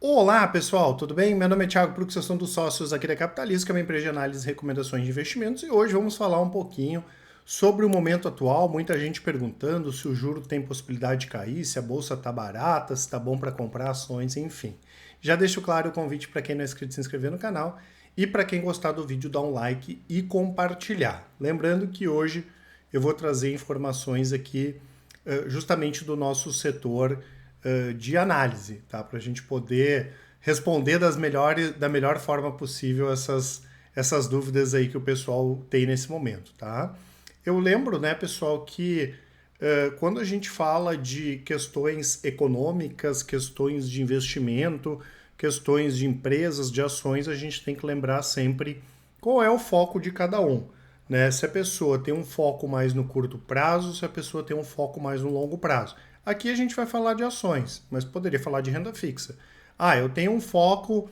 Olá pessoal, tudo bem? Meu nome é Thiago Prux, eu sou um dos sócios aqui da Capitalista, que é uma empresa de análise e recomendações de investimentos, e hoje vamos falar um pouquinho sobre o momento atual. Muita gente perguntando se o juro tem possibilidade de cair, se a bolsa está barata, se está bom para comprar ações, enfim. Já deixo claro o convite para quem não é inscrito de se inscrever no canal e para quem gostar do vídeo dar um like e compartilhar. Lembrando que hoje eu vou trazer informações aqui justamente do nosso setor de análise, tá? Para a gente poder responder da melhor forma possível essas dúvidas aí que o pessoal tem nesse momento, tá? Eu lembro, né, pessoal, que quando a gente fala de questões econômicas, questões de investimento, questões de empresas, de ações, a gente tem que lembrar sempre qual é o foco de cada um. Né? Se a pessoa tem um foco mais no curto prazo, se a pessoa tem um foco mais no longo prazo. Aqui a gente vai falar de ações, mas poderia falar de renda fixa. Ah, eu tenho um foco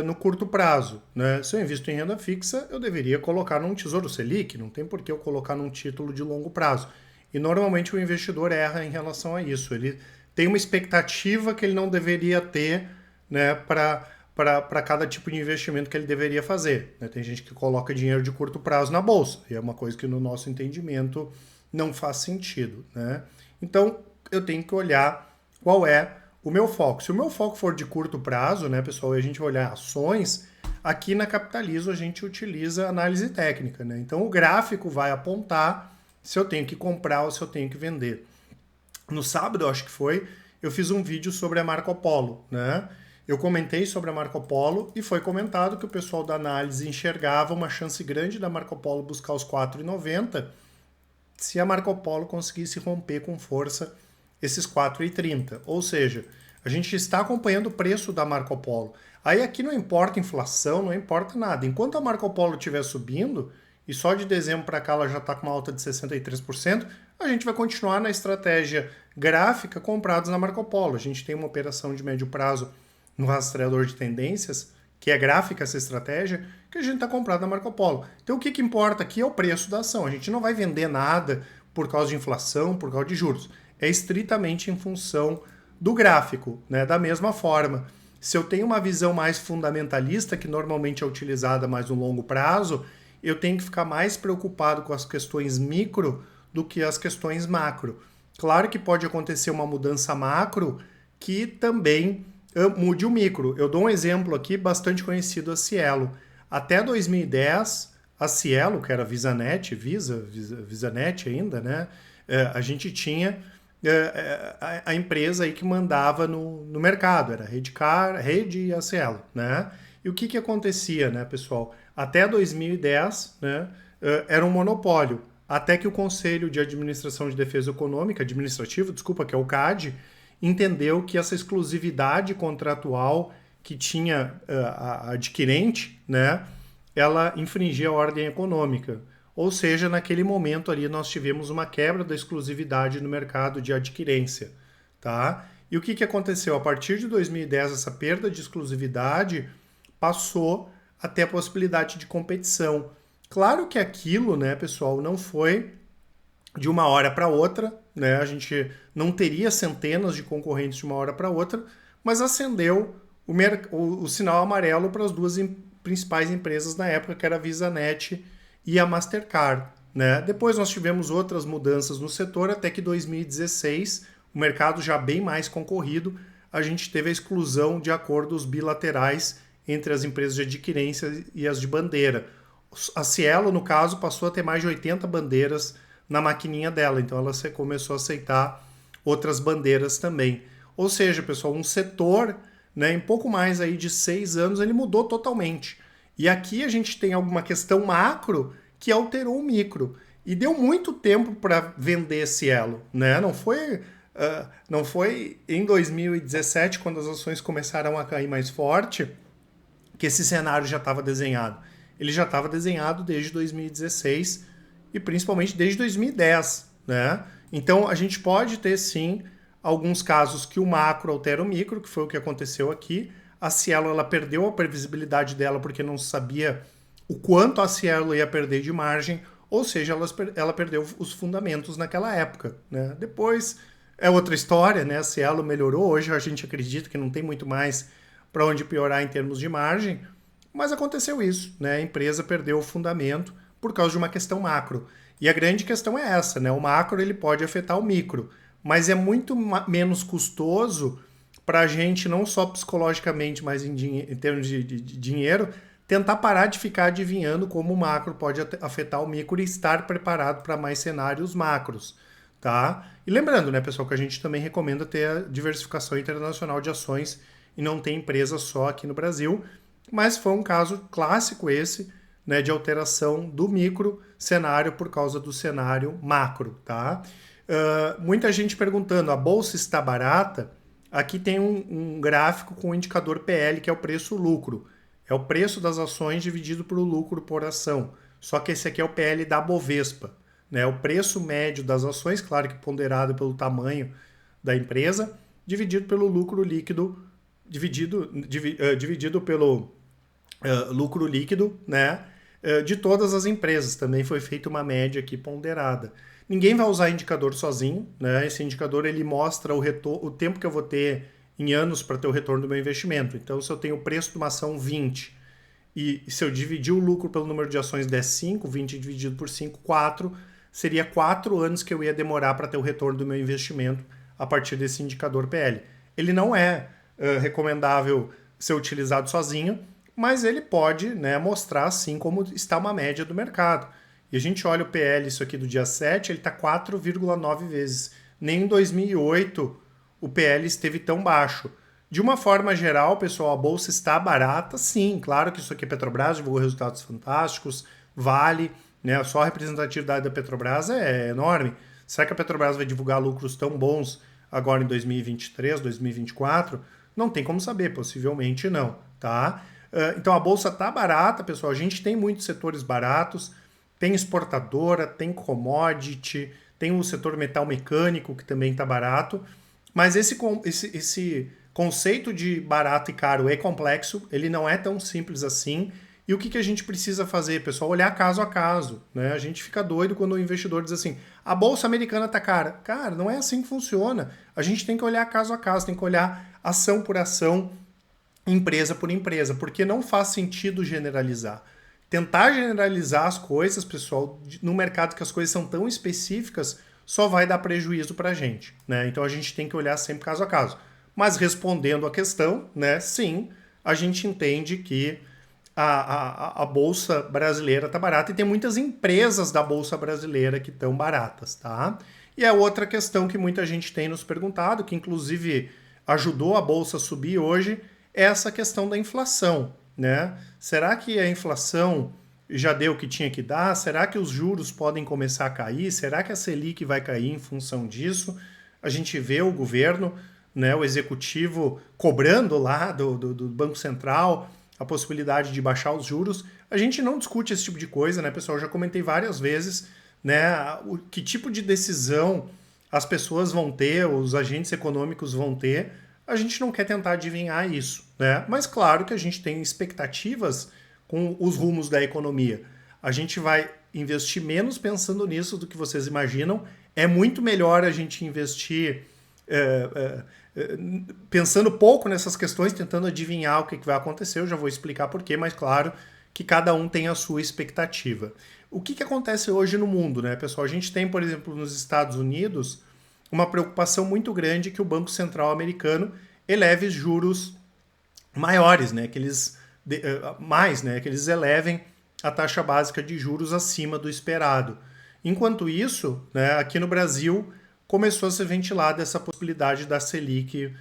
no curto prazo. Né? Se eu invisto em renda fixa, eu deveria colocar num Tesouro Selic, não tem por que eu colocar num título de longo prazo. E normalmente o investidor erra em relação a isso. Ele tem uma expectativa que ele não deveria ter, né, para cada tipo de investimento que ele deveria fazer. Né? Tem gente que coloca dinheiro de curto prazo na bolsa, e é uma coisa que no nosso entendimento não faz sentido. Né? Então, eu tenho que olhar qual é o meu foco. Se o meu foco for de curto prazo, né, pessoal, e a gente vai olhar ações, aqui na Capitalizo a gente utiliza análise técnica. Né? Então, o gráfico vai apontar se eu tenho que comprar ou se eu tenho que vender. No sábado, eu acho que foi, eu fiz um vídeo sobre a Marco Polo, né? Eu comentei sobre a Marco Polo e foi comentado que o pessoal da análise enxergava uma chance grande da Marco Polo buscar os 4,90 se a Marco Polo conseguisse romper com força esses 4,30. Ou seja, a gente está acompanhando o preço da Marco Polo. Aí aqui não importa inflação, não importa nada. Enquanto a Marco Polo estiver subindo, e só de dezembro para cá ela já está com uma alta de 63%, a gente vai continuar na estratégia gráfica comprados na Marco Polo. A gente tem uma operação de médio prazo no rastreador de tendências, que é gráfica essa estratégia, que a gente está comprado na Marco Polo. Então o que importa aqui é o preço da ação. A gente não vai vender nada por causa de inflação, por causa de juros. É estritamente em função do gráfico. Né? Da mesma forma, se eu tenho uma visão mais fundamentalista, que normalmente é utilizada mais no longo prazo, eu tenho que ficar mais preocupado com as questões micro do que as questões macro. Claro que pode acontecer uma mudança macro que também mude o micro. Eu dou um exemplo aqui bastante conhecido, a Cielo. Até 2010, a Cielo, que era VisaNet ainda, né? A gente tinha a empresa aí que mandava no mercado, era a Rede e a Cielo, né? E o que acontecia, né, pessoal? Até 2010, né, era um monopólio. Até que o Conselho de Administração de Defesa Econômica, administrativo, desculpa, que é o CAD, entendeu que essa exclusividade contratual que tinha a adquirente, né, ela infringia a ordem econômica. Ou seja, naquele momento ali nós tivemos uma quebra da exclusividade no mercado de adquirência. Tá? E o que aconteceu? A partir de 2010, essa perda de exclusividade passou a ter a possibilidade de competição. Claro que aquilo, né, pessoal, não foi de uma hora para outra, né? A gente não teria centenas de concorrentes de uma hora para outra, mas acendeu o sinal amarelo para as duas principais empresas na época, que era a VisaNet e a Mastercard. Né? Depois nós tivemos outras mudanças no setor, até que 2016, o mercado já bem mais concorrido, a gente teve a exclusão de acordos bilaterais entre as empresas de adquirência e as de bandeira. A Cielo, no caso, passou a ter mais de 80 bandeiras na maquininha dela, então ela começou a aceitar outras bandeiras também. Ou seja, pessoal, um setor, né, em pouco mais aí de 6 anos, ele mudou totalmente. E aqui a gente tem alguma questão macro que alterou o micro. E deu muito tempo para vender esse elo. Né? Não foi em 2017, quando as ações começaram a cair mais forte, que esse cenário já estava desenhado. Ele já estava desenhado desde 2016 e principalmente desde 2010. Né? Então a gente pode ter sim alguns casos que o macro altera o micro, que foi o que aconteceu aqui. A Cielo ela perdeu a previsibilidade dela porque não sabia o quanto a Cielo ia perder de margem, ou seja, ela perdeu os fundamentos naquela época. Né? Depois é outra história, né? A Cielo melhorou, hoje a gente acredita que não tem muito mais para onde piorar em termos de margem, mas aconteceu isso, né? A empresa perdeu o fundamento por causa de uma questão macro. E a grande questão é essa, né? O macro ele pode afetar o micro, mas é muito menos custoso para a gente, não só psicologicamente, mas em termos de dinheiro, tentar parar de ficar adivinhando como o macro pode afetar o micro e estar preparado para mais cenários macros, tá? E lembrando, né, pessoal, que a gente também recomenda ter a diversificação internacional de ações e não ter empresa só aqui no Brasil, mas foi um caso clássico esse, né, de alteração do micro cenário por causa do cenário macro, tá? Muita gente perguntando, a bolsa está barata? Aqui tem um gráfico com o indicador PL, que é o preço-lucro. É o preço das ações dividido pelo lucro por ação. Só que esse aqui é o PL da Bovespa, né? O preço médio das ações, claro que ponderado pelo tamanho da empresa, dividido pelo lucro líquido, dividido pelo lucro líquido, né? De todas as empresas. Também foi feita uma média aqui ponderada. Ninguém vai usar indicador sozinho, né? Esse indicador ele mostra o tempo que eu vou ter em anos para ter o retorno do meu investimento. Então, se eu tenho o preço de uma ação 20 e se eu dividir o lucro pelo número de ações der 5, 20 dividido por 5, 4, seria 4 anos que eu ia demorar para ter o retorno do meu investimento a partir desse indicador PL. Ele não é recomendável ser utilizado sozinho, mas ele pode, né, mostrar assim como está uma média do mercado. E a gente olha o PL, isso aqui do dia 7, ele está 4,9 vezes. Nem em 2008 o PL esteve tão baixo. De uma forma geral, pessoal, a bolsa está barata, sim. Claro que isso aqui é Petrobras, divulgou resultados fantásticos, Vale, né? Só a representatividade da Petrobras é enorme. Será que a Petrobras vai divulgar lucros tão bons agora em 2023, 2024? Não tem como saber, possivelmente não, tá? Então a bolsa está barata, pessoal. A gente tem muitos setores baratos. Tem exportadora, tem commodity, tem o setor metal mecânico, que também está barato. Mas esse conceito de barato e caro é complexo, ele não é tão simples assim. E o que a gente precisa fazer, pessoal? Olhar caso a caso, né? A gente fica doido quando o investidor diz assim, a bolsa americana está cara. Cara, não é assim que funciona. A gente tem que olhar caso a caso, tem que olhar ação por ação, empresa por empresa, porque não faz sentido generalizar. Tentar generalizar as coisas, pessoal, no mercado que as coisas são tão específicas, só vai dar prejuízo para a gente, né? Então a gente tem que olhar sempre caso a caso. Mas respondendo a questão, né? Sim, a gente entende que a Bolsa Brasileira está barata e tem muitas empresas da Bolsa Brasileira que estão baratas, tá? E a outra questão que muita gente tem nos perguntado, que inclusive ajudou a Bolsa a subir hoje, é essa questão da inflação, né? Será que a inflação já deu o que tinha que dar? Será que os juros podem começar a cair? Será que a Selic vai cair em função disso? A gente vê o governo, né, o executivo cobrando lá do Banco Central a possibilidade de baixar os juros. A gente não discute esse tipo de coisa, né, pessoal? Eu já comentei várias vezes, né, que tipo de decisão as pessoas vão ter, os agentes econômicos vão ter. A gente não quer tentar adivinhar isso, né? Mas claro que a gente tem expectativas com os rumos da economia. A gente vai investir menos pensando nisso do que vocês imaginam. É muito melhor a gente investir pensando pouco nessas questões, tentando adivinhar o que vai acontecer. Eu já vou explicar por quê, mas claro que cada um tem a sua expectativa. O que acontece hoje no mundo, né, pessoal? A gente tem, por exemplo, nos Estados Unidos, uma preocupação muito grande que o Banco Central americano eleve juros maiores, né? Que eles elevem a taxa básica de juros acima do esperado. Enquanto isso, né, aqui no Brasil começou a ser ventilada essa possibilidade da Selic,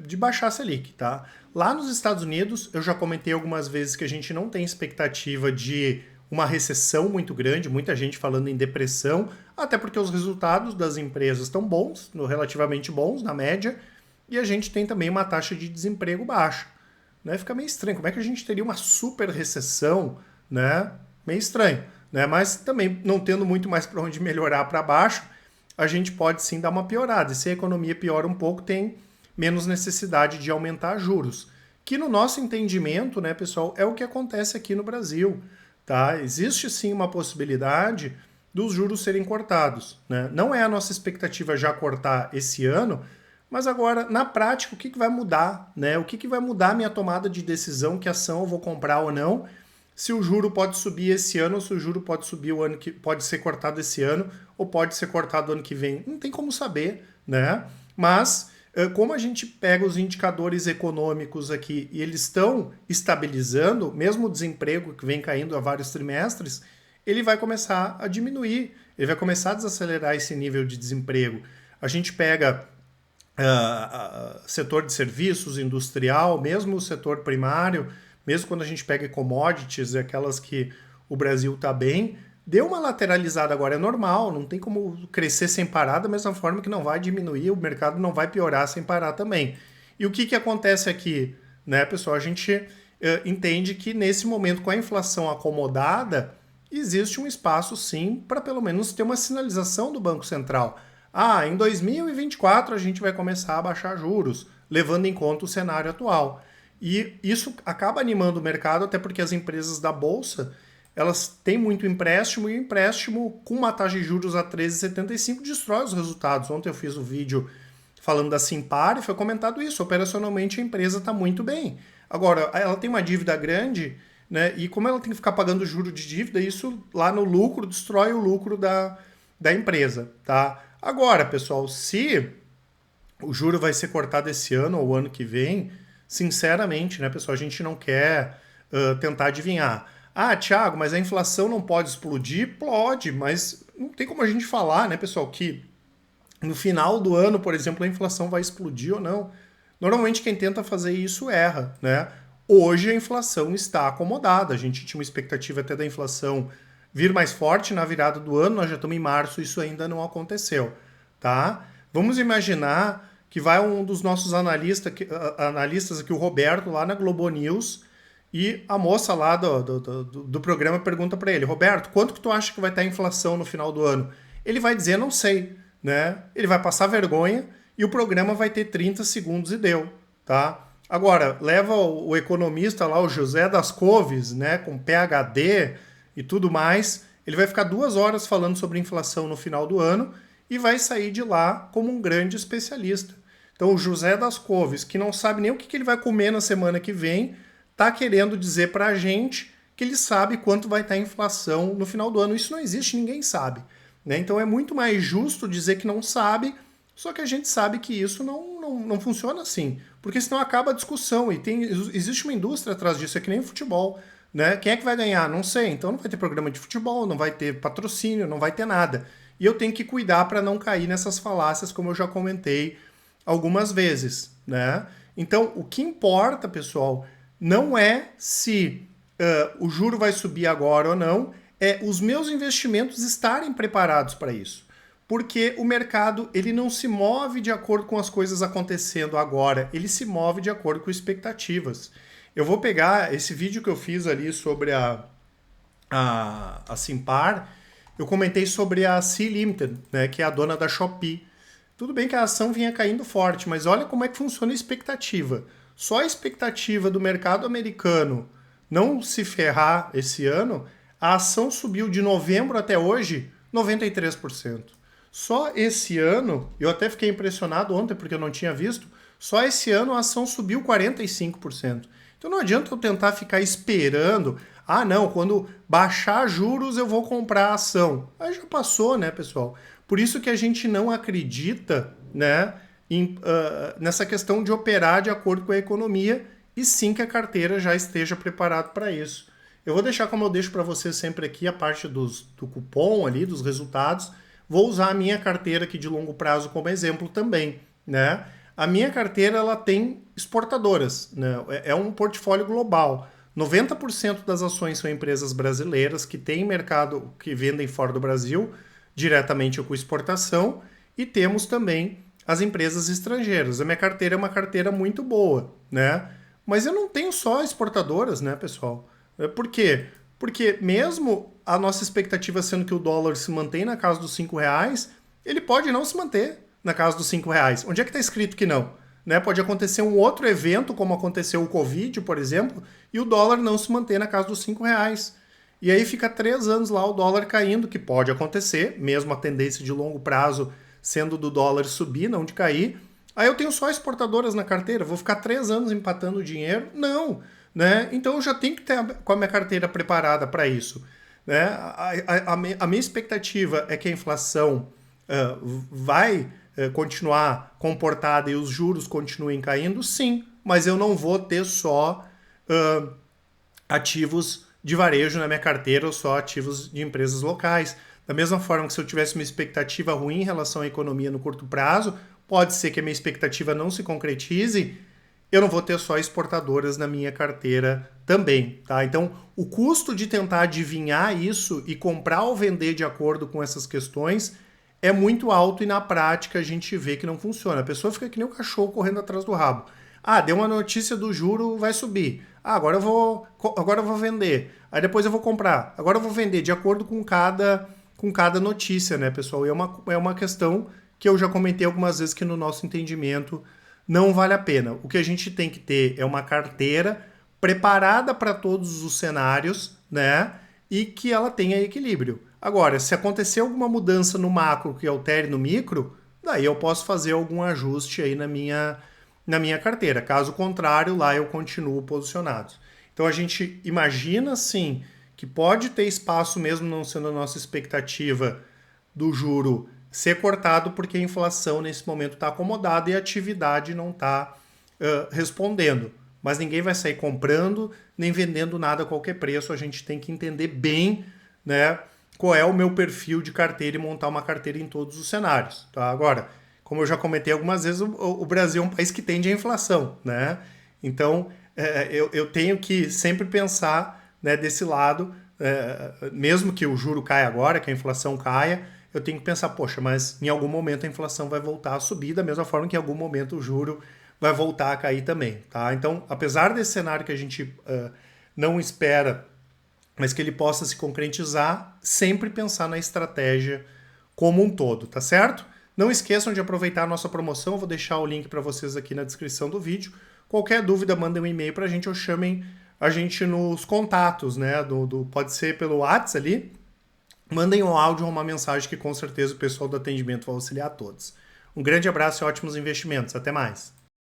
de baixar a Selic, tá? Lá nos Estados Unidos, eu já comentei algumas vezes que a gente não tem expectativa de uma recessão muito grande, muita gente falando em depressão, até porque os resultados das empresas estão bons, relativamente bons, na média, e a gente tem também uma taxa de desemprego baixa. Né? Fica meio estranho, como é que a gente teria uma super recessão, né? Meio estranho, né? Mas também não tendo muito mais para onde melhorar para baixo, a gente pode sim dar uma piorada. E se a economia piora um pouco, tem menos necessidade de aumentar juros. Que no nosso entendimento, né, pessoal, é o que acontece aqui no Brasil. Tá? Existe sim uma possibilidade dos juros serem cortados. Né? Não é a nossa expectativa já cortar esse ano, Mas agora, na prática, o que vai mudar? Né? O que vai mudar a minha tomada de decisão, que ação eu vou comprar ou não? Se o juro pode subir esse ano, ou se o juro pode subir o ano que pode ser cortado esse ano, ou pode ser cortado ano que vem. Não tem como saber, né? Mas como a gente pega os indicadores econômicos aqui e eles estão estabilizando, mesmo o desemprego que vem caindo há vários trimestres, ele vai começar a diminuir, ele vai começar a desacelerar esse nível de desemprego. A gente pega setor de serviços, industrial, mesmo o setor primário, mesmo quando a gente pega commodities, aquelas que o Brasil está bem, deu uma lateralizada agora, é normal, não tem como crescer sem parar, da mesma forma que não vai diminuir, o mercado não vai piorar sem parar também. E o que acontece aqui, né, pessoal? A gente entende que nesse momento, com a inflação acomodada, existe um espaço sim para pelo menos ter uma sinalização do Banco Central. Ah, em 2024 a gente vai começar a baixar juros, levando em conta o cenário atual. E isso acaba animando o mercado, até porque as empresas da Bolsa, elas têm muito empréstimo, e o empréstimo com uma taxa de juros a 13,75 destrói os resultados. Ontem eu fiz um vídeo falando da Simpar e foi comentado isso. Operacionalmente a empresa está muito bem. Agora, ela tem uma dívida grande, né? E como ela tem que ficar pagando juro de dívida, isso lá no lucro destrói o lucro da empresa, tá? Agora, pessoal, se o juro vai ser cortado esse ano ou ano que vem, sinceramente, né, pessoal, a gente não quer tentar adivinhar. Ah, Thiago, mas a inflação não pode explodir? Pode, mas não tem como a gente falar, né, pessoal, que no final do ano, por exemplo, a inflação vai explodir ou não. Normalmente quem tenta fazer isso erra, né? Hoje a inflação está acomodada. A gente tinha uma expectativa até da inflação vir mais forte na virada do ano, nós já estamos em março, isso ainda não aconteceu, tá? Vamos imaginar que vai um dos nossos analistas aqui, o Roberto, lá na Globo News, e a moça lá do programa pergunta para ele: Roberto, quanto que tu acha que vai estar a inflação no final do ano? Ele vai dizer, não sei, né? Ele vai passar vergonha e o programa vai ter 30 segundos e deu, tá? Agora, leva o economista lá, o José das Coves, né, com PhD e tudo mais, ele vai ficar 2 horas falando sobre inflação no final do ano e vai sair de lá como um grande especialista. Então, o José das Coves, que não sabe nem o que ele vai comer na semana que vem, está querendo dizer para a gente que ele sabe quanto vai estar a inflação no final do ano. Isso não existe, ninguém sabe, né? Então, é muito mais justo dizer que não sabe, só que a gente sabe que isso não funciona assim, porque senão acaba a discussão e existe uma indústria atrás disso, é que nem o futebol, né? Quem é que vai ganhar? Não sei, então não vai ter programa de futebol, não vai ter patrocínio, não vai ter nada. E eu tenho que cuidar para não cair nessas falácias, como eu já comentei algumas vezes, né? Então, o que importa, pessoal, não é se o juro vai subir agora ou não, é os meus investimentos estarem preparados para isso. Porque o mercado ele não se move de acordo com as coisas acontecendo agora, ele se move de acordo com expectativas. Eu vou pegar esse vídeo que eu fiz ali sobre a Simpar, eu comentei sobre a Sea Limited, né, que é a dona da Shopee. Tudo bem que a ação vinha caindo forte, mas olha como é que funciona a expectativa. Só a expectativa do mercado americano não se ferrar esse ano, a ação subiu de novembro até hoje 93%. Só esse ano, eu até fiquei impressionado ontem porque eu não tinha visto, só esse ano a ação subiu 45%. Então não adianta eu tentar ficar esperando, ah não, quando baixar juros eu vou comprar a ação. Aí já passou, né, pessoal? Por isso que a gente não acredita, né, nessa questão de operar de acordo com a economia e sim que a carteira já esteja preparada para isso. Eu vou deixar, como eu deixo para vocês sempre aqui, a parte do cupom ali, dos resultados. Vou usar a minha carteira aqui de longo prazo como exemplo também, né? A minha carteira ela tem exportadoras, né? É um portfólio global. 90% das ações são empresas brasileiras que têm mercado, que vendem fora do Brasil, diretamente com exportação, e temos também as empresas estrangeiras. A minha carteira é uma carteira muito boa, né? Mas eu não tenho só exportadoras, né, pessoal? Por quê? Porque mesmo a nossa expectativa sendo que o dólar se mantém na casa dos R$5, ele pode não se manter na casa dos R$5. Onde é que está escrito que não? Né? Pode acontecer um outro evento, como aconteceu o Covid, por exemplo, e o dólar não se manter na casa dos R$5. E aí fica 3 anos lá o dólar caindo, que pode acontecer, mesmo a tendência de longo prazo sendo do dólar subir, não de cair. Aí eu tenho só exportadoras na carteira, vou ficar 3 anos empatando dinheiro? Não, né? Então eu já tenho que ter com a minha carteira preparada para isso. Né? A minha expectativa é que a inflação vai continuar comportada e os juros continuem caindo, sim, mas eu não vou ter só ativos de varejo na minha carteira ou só ativos de empresas locais. Da mesma forma que se eu tivesse uma expectativa ruim em relação à economia no curto prazo, pode ser que a minha expectativa não se concretize, eu não vou ter só exportadoras na minha carteira também, tá? Então, o custo de tentar adivinhar isso e comprar ou vender de acordo com essas questões é muito alto e na prática a gente vê que não funciona. A pessoa fica que nem o cachorro correndo atrás do rabo. Ah, deu uma notícia do juro, vai subir. Ah, agora eu vou vender. Aí depois eu vou comprar. Agora eu vou vender de acordo com cada notícia, né, pessoal? E é uma questão que eu já comentei algumas vezes que no nosso entendimento não vale a pena. O que a gente tem que ter é uma carteira preparada para todos os cenários, né? E que ela tenha equilíbrio. Agora, se acontecer alguma mudança no macro que altere no micro, daí eu posso fazer algum ajuste aí na minha carteira. Caso contrário, lá eu continuo posicionado. Então a gente imagina sim que pode ter espaço, mesmo não sendo a nossa expectativa, do juro ser cortado, porque a inflação nesse momento está acomodada e a atividade não está respondendo. Mas ninguém vai sair comprando nem vendendo nada a qualquer preço. A gente tem que entender bem, né, qual é o meu perfil de carteira e montar uma carteira em todos os cenários. Tá? Agora, como eu já comentei algumas vezes, o Brasil é um país que tende à inflação, né? Então, eu tenho que sempre pensar, né, desse lado, mesmo que o juro caia agora, que a inflação caia, eu tenho que pensar, poxa, mas em algum momento a inflação vai voltar a subir, da mesma forma que em algum momento o juro vai voltar a cair também, tá? Então, apesar desse cenário que a gente não espera, mas que ele possa se concretizar, sempre pensar na estratégia como um todo, tá certo? Não esqueçam de aproveitar a nossa promoção, eu vou deixar o link para vocês aqui na descrição do vídeo. Qualquer dúvida, mandem um e-mail para a gente ou chamem a gente nos contatos, né? Pode ser pelo WhatsApp ali. Mandem um áudio ou uma mensagem que com certeza o pessoal do atendimento vai auxiliar a todos. Um grande abraço e ótimos investimentos. Até mais.